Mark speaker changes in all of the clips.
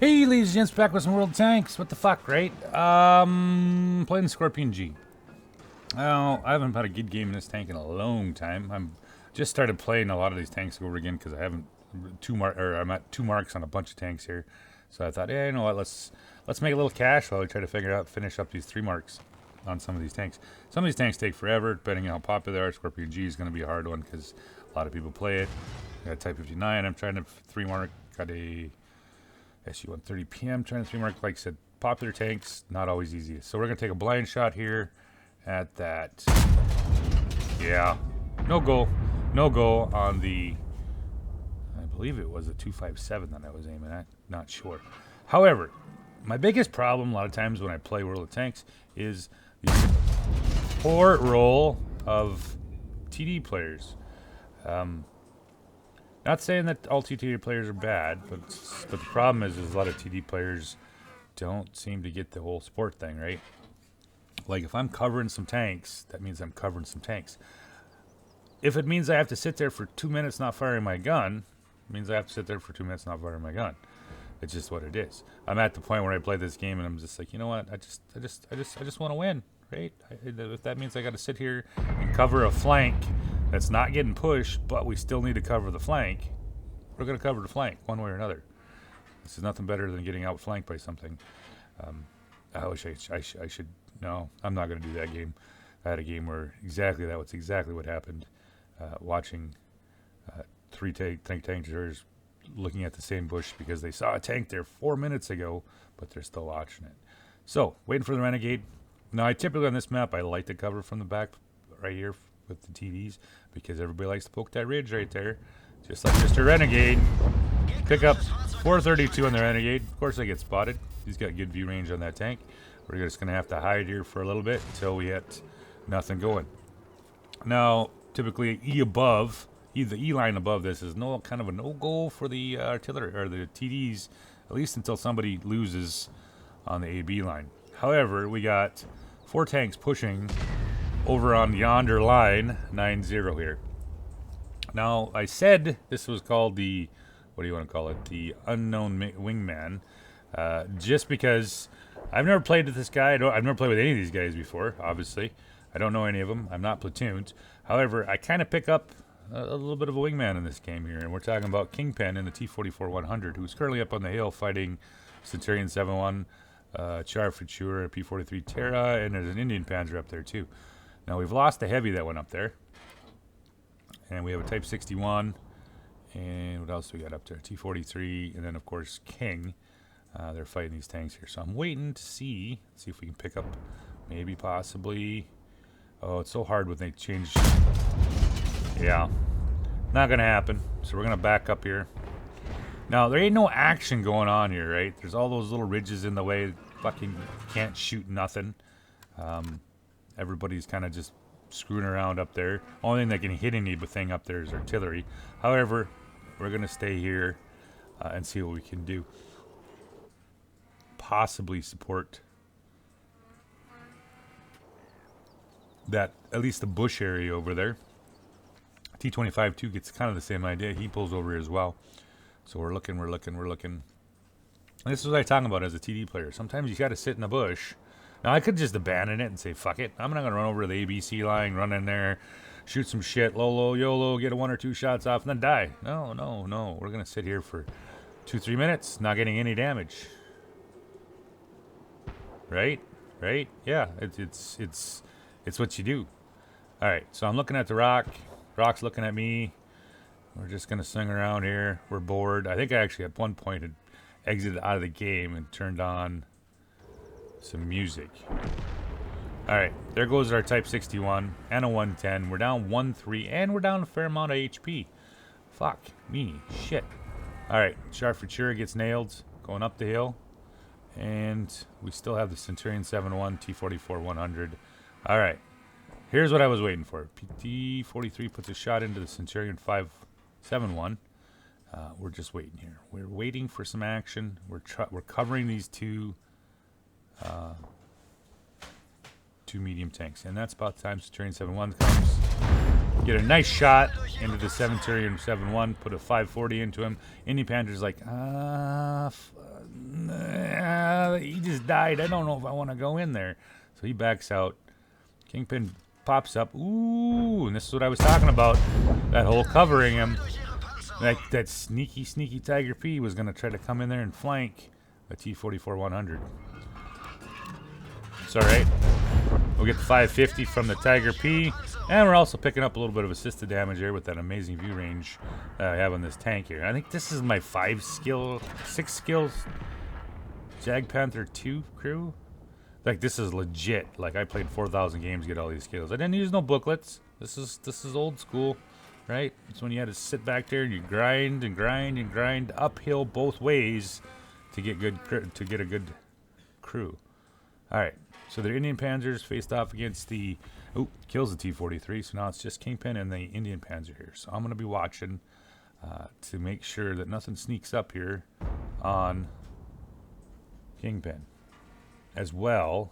Speaker 1: Hey, ladies and gents, back with some World Tanks. What the fuck, right? Playing the Scorpion G. Well, I haven't had a good game in this tank in a long time. I'm just started playing a lot of these tanks over again because I haven't I'm at 2 marks on a bunch of tanks here. So I thought, yeah, you know what? Let's make a little cash while we try to finish up these 3 marks on some of these tanks. Some of these tanks take forever, depending on how popular they are. Scorpion G is going to be a hard one because a lot of people play it. I got Type 59. I'm trying to 3 mark. Got a SU-130 PM, trying to 3 mark. Like I said, popular tanks, not always easy. So we're going to take a blind shot here at that. Yeah, no go on the, I believe it was a 257 that I was aiming at, not sure. However, my biggest problem a lot of times when I play World of Tanks is the poor roll of TD players. Not saying that all TD players are bad, but the problem is a lot of TD players don't seem to get the whole sport thing, right? Like if I'm covering some tanks, that means I'm covering some tanks. If it means I have to sit there for 2 minutes not firing my gun, it means I have to sit there for 2 minutes not firing my gun. It's just what it is. I'm at the point where I play this game and I'm just like, you know what? I just want to win, right? If that means I got to sit here and cover a flank that's not getting pushed, but we still need to cover the flank, we're going to cover the flank one way or another. This is nothing better than getting outflanked by something. I wish I should. No, I'm not going to do that game. I had a game where that's exactly what happened. Watching 3 tankers looking at the same bush because they saw a tank there 4 minutes ago, but they're still watching it. So, waiting for the Renegade. Now, I typically on this map, I like to cover from the back right here with the TDs because everybody likes to poke that ridge right there, just like Mr. Renegade. Pick up 432 on the Renegade. Of course, I get spotted. He's got good view range on that tank. We're just going to have to hide here for a little bit until we get nothing going. Now, typically the E line above this is kind of a no-go for the artillery or the TDs, at least until somebody loses on the AB line. However, we got 4 tanks pushing over on yonder line, 9-0 here. Now, I said this was called the, what do you want to call it? The unknown wingman, just because I've never played with this guy. I've never played with any of these guys before, obviously. I don't know any of them. I'm not platooned. However, I kind of pick up a little bit of a wingman in this game here, and we're talking about Kingpin in the T-44-100, who's currently up on the hill fighting Centurion 7-1, Char Futura, P-43 Terra, and there's an Indian Panzer up there too. Now we've lost the heavy that went up there, and we have a Type 61, and what else do we got up there? T-43, and then of course King. They're fighting these tanks here, so I'm waiting to see if we can pick up, maybe, possibly. Oh, it's so hard when they change. Yeah, not gonna happen. So we're gonna back up here. Now there ain't no action going on here, right? There's all those little ridges in the way. Fucking can't shoot nothing. Everybody's kind of just screwing around up there. Only thing that can hit anything up there is artillery. However, we're gonna stay here and see what we can do. Possibly support that, at least the bush area over there. T-25 too gets kind of the same idea. He pulls over here as well. So we're looking. And this is what I'm talking about as a TD player. Sometimes you got to sit in the bush. Now I could just abandon it and say, fuck it. I'm not going to run over to the ABC line, run in there, shoot some shit, Lolo, YOLO, get 1 or 2 shots off, and then die. No. We're going to sit here for 2-3 minutes, not getting any damage. Right? Yeah, it's what you do. All right, so I'm looking at the rock. Rock's looking at me. We're just gonna swing around here. We're bored. I think I actually at one point had exited out of the game and turned on some music. All right, there goes our Type 61 and a 110. We're down 1-3, and we're down a fair amount of HP. Fuck me, shit. All right, Char Futura gets nailed going up the hill. And we still have the Centurion 7-1, T-44-100. All right. Here's what I was waiting for. T-43 puts a shot into the Centurion 5-7-1. We're just waiting here. We're waiting for some action. We're covering these two medium tanks. And that's about the time Centurion 7-1 comes. Get a nice shot into the Centurion 7-1. Put a 540 into him. Indian Panzer's like, died. I don't know if I want to go in there. So he backs out. Kingpin pops up. Ooh, and this is what I was talking about. That whole covering him. That sneaky Tiger P was going to try to come in there and flank a T-44-100. It's all right. We'll get the 550 from the Tiger P. And we're also picking up a little bit of assisted damage here with that amazing view range that I have on this tank here. I think this is my 6 skills Jag Panther 2 crew. Like, this is legit. Like, I played 4,000 games to get all these skills. I didn't use no booklets. This is old school, right? It's when you had to sit back there and you grind and grind and grind uphill both ways to get a good crew. All right. So the Indian Panzers faced off against the... Oh, kills the T-43. So now it's just Kingpin and the Indian Panzer here. So I'm going to be watching to make sure that nothing sneaks up here on Kingpin. As well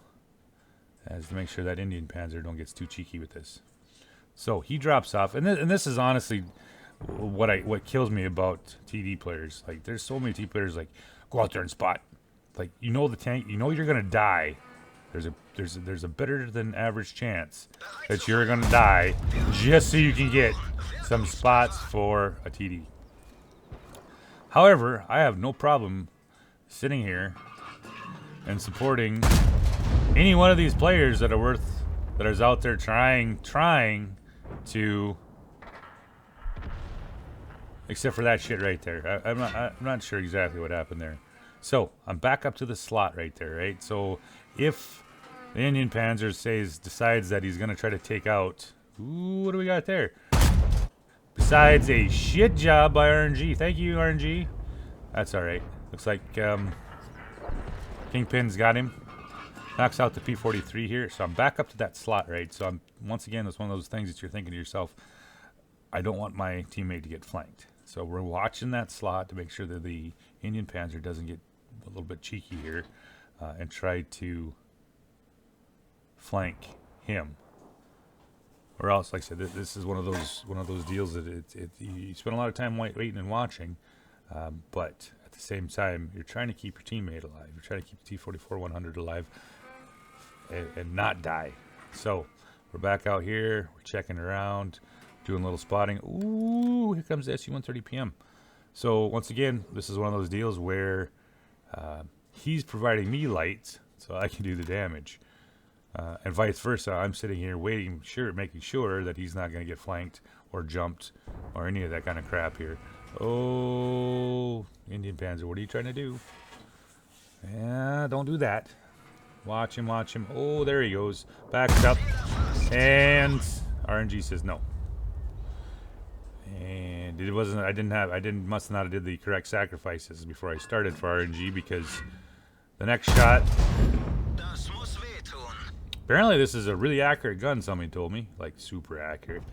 Speaker 1: as to make sure that Indian Panzer don't get too cheeky with this. So he drops off. And this is honestly what kills me about TD players. Like, there's so many TD players, like, go out there and spot. Like, you know the tank. You know you're going to die. There's a better than average chance that you're gonna die just so you can get some spots for a TD. However, I have no problem sitting here and supporting any one of these players that is out there trying to, except for that shit right there. I'm not sure exactly what happened there. So I'm back up to the slot right there, right? So if the Indian Panzer decides that he's going to try to take out... Ooh, what do we got there? Besides a shit job by RNG. Thank you, RNG. That's all right. Looks like Kingpin's got him. Knocks out the P-43 here. So I'm back up to that slot, right? So I'm once again, it's one of those things that you're thinking to yourself, I don't want my teammate to get flanked. So we're watching that slot to make sure that the Indian Panzer doesn't get a little bit cheeky here and try to flank him, or else, like I said, this is one of those deals that you spend a lot of time waiting and watching, but at the same time you're trying to keep your teammate alive. You're trying to keep the T-44-100 alive and not die. So we're back out here. We're checking around, doing a little spotting. Ooh, here comes the SU-130 PM. So once again, this is one of those deals where he's providing me lights so I can do the damage. And vice versa, I'm sitting here making sure that he's not going to get flanked or jumped or any of that kind of crap here. Oh, Indian Panzer, what are you trying to do? Yeah, don't do that. Watch him, watch him. Oh, there he goes. Backs up. And RNG says no. And it wasn't, must not have did the correct sacrifices before I started for RNG, because the next shot... Apparently this is a really accurate gun, somebody told me. Like, super accurate.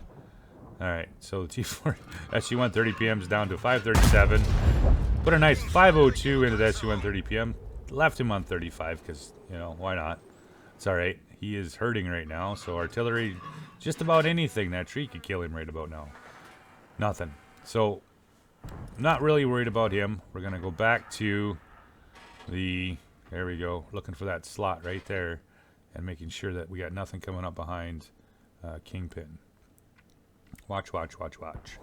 Speaker 1: Alright, so the T4 SU-130 PM is down to 537. Put a nice 502 into the SU-130 PM. Left him on 35 because, you know, why not? It's alright. He is hurting right now, so artillery, just about anything, that tree could kill him right about now. Nothing. So, not really worried about him. We're going to go back to the... There we go. Looking for that slot right there. And making sure that we got nothing coming up behind Kingpin. Watch, watch, watch, watch.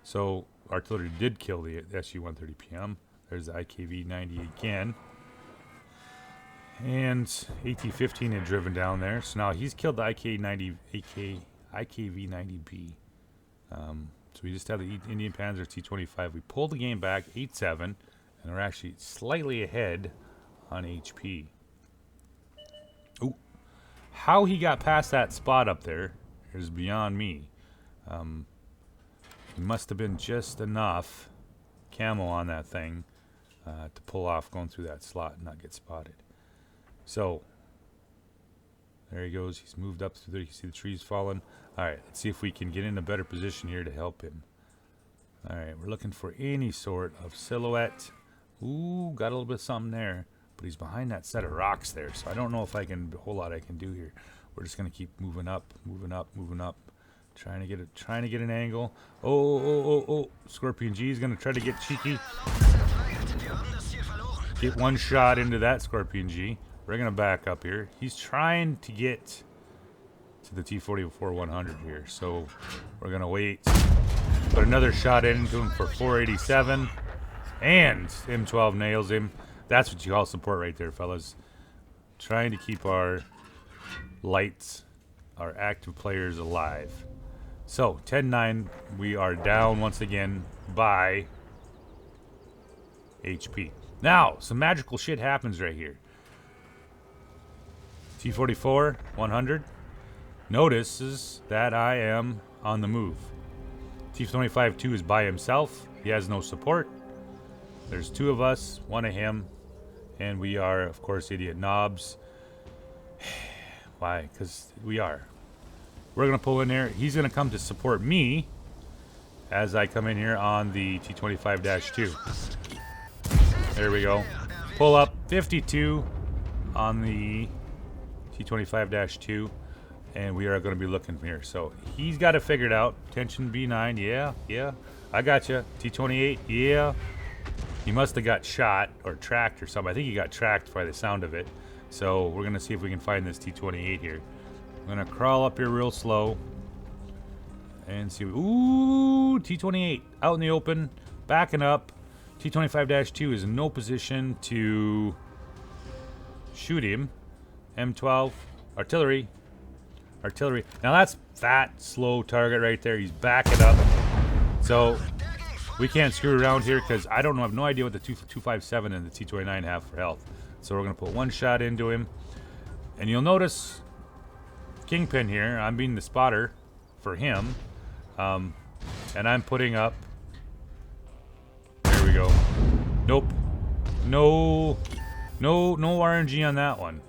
Speaker 1: So, artillery did kill the SU-130 PM. There's the IKV-90 again. And AT-15 had driven down there. So now he's killed the IKV-90B. So we just have the Indian Panzer T-25. We pulled the game back 8-7. And we're actually slightly ahead on HP. Ooh. How he got past that spot up there is beyond me. He must have been just enough camo on that thing to pull off going through that slot and not get spotted. So, there he goes. He's moved up through there. You can see the trees falling. Alright, let's see if we can get in a better position here to help him. Alright, we're looking for any sort of silhouette. Ooh, got a little bit of something there. But he's behind that set of rocks there, so I don't know if a whole lot I can do here. We're just gonna keep moving up, moving up, moving up, trying to get an angle. Oh! Scorpion G is gonna try to get cheeky. Get one shot into that Scorpion G We're going to back up here. He's trying to get to the T-44-100 here. So we're going to wait. Put another shot into him for 487. And M12 nails him. That's what you call support right there, fellas. Trying to keep our lights, our active players alive. So, 10-9. We are down once again by HP. Now, some magical shit happens right here. T-44-100 notices that I am on the move. T-25-2 is by himself. He has no support. There's two of us, one of him, and we are, of course, idiot knobs. Why? Because we are. We're going to pull in there. He's going to come to support me as I come in here on the T-25-2. There we go. Pull up 52 on the T-25-2, and we are going to be looking here. So he's got it figured out. Tension B9, yeah. I got you. T-28, yeah. He must have got shot or tracked or something. I think he got tracked by the sound of it. So we're going to see if we can find this T-28 here. I'm going to crawl up here real slow and see. Ooh, T-28 out in the open, backing up. T-25-2 is in no position to shoot him. M12, artillery. Now that's fat, slow target right there. He's backing up. So we can't screw around here because I have no idea what the 257 and the T-29 have for health. So we're going to put one shot into him. And you'll notice Kingpin here, I'm being the spotter for him. And I'm putting up. There we go. Nope. No RNG on that one.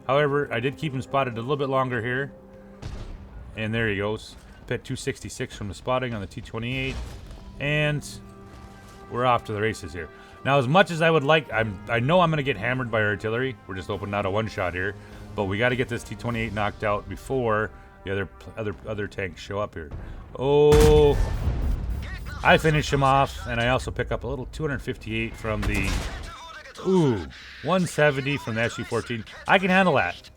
Speaker 1: However, I did keep him spotted a little bit longer here. And there he goes. Pit 266 from the spotting on the T-28. And we're off to the races here. Now, as much as I would like, I know I'm going to get hammered by artillery. We're just opening out a one-shot here. But we got to get this T-28 knocked out before the other tanks show up here. Oh, I finish him off, and I also pick up a little 258 from the, 170 from the SG-14. I can handle that,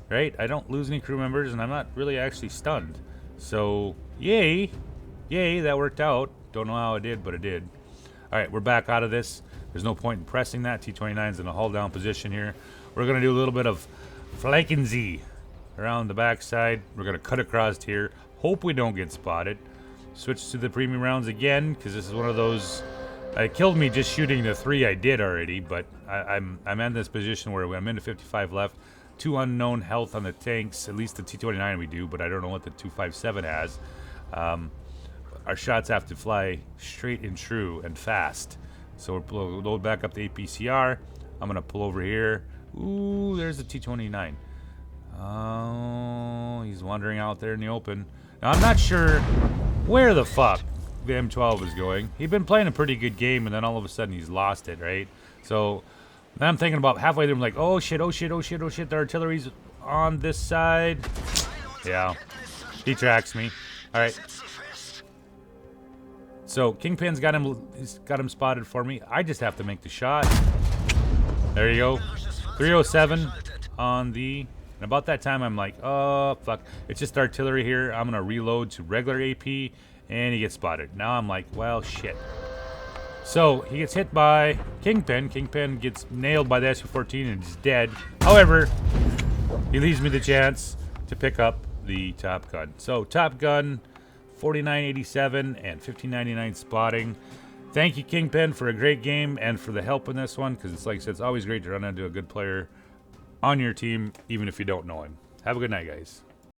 Speaker 1: right? I don't lose any crew members, and I'm not really actually stunned. So, yay, that worked out. Don't know how it did, but it did. All right, we're back out of this. There's no point in pressing that. T-29's in a hull down position here. We're going to do a little bit of flanking Z around the backside. We're going to cut across here. Hope we don't get spotted. Switch to the premium rounds again, because this is one of those. It killed me just shooting the 3 I did already, but I'm in this position where I'm into 55 left. 2 unknown health on the tanks, at least the T-29 we do, but I don't know what the 257 has. Our shots have to fly straight and true and fast. So we'll load back up the APCR. I'm going to pull over here. Ooh, there's the T-29. Oh, he's wandering out there in the open. Now, I'm not sure where the fuck the M12 is going. He'd been playing a pretty good game, and then all of a sudden he's lost it, right? So now I'm thinking about halfway there, I'm like, oh shit, the artillery's on this side. Yeah, he tracks me. All right. So Kingpin's got him spotted for me. I just have to make the shot. There you go. 307 on the. And about that time, I'm like, oh fuck! It's just artillery here. I'm gonna reload to regular AP, and he gets spotted. Now I'm like, well, shit. So he gets hit by Kingpin. Kingpin gets nailed by the SU-14 and is dead. However, he leaves me the chance to pick up the Top Gun. So Top Gun. 4987 and 1599 spotting. Thank you, Kingpin, for a great game and for the help in this one, because it's like I said, it's always great to run into a good player on your team, even if you don't know him. Have a good night, guys.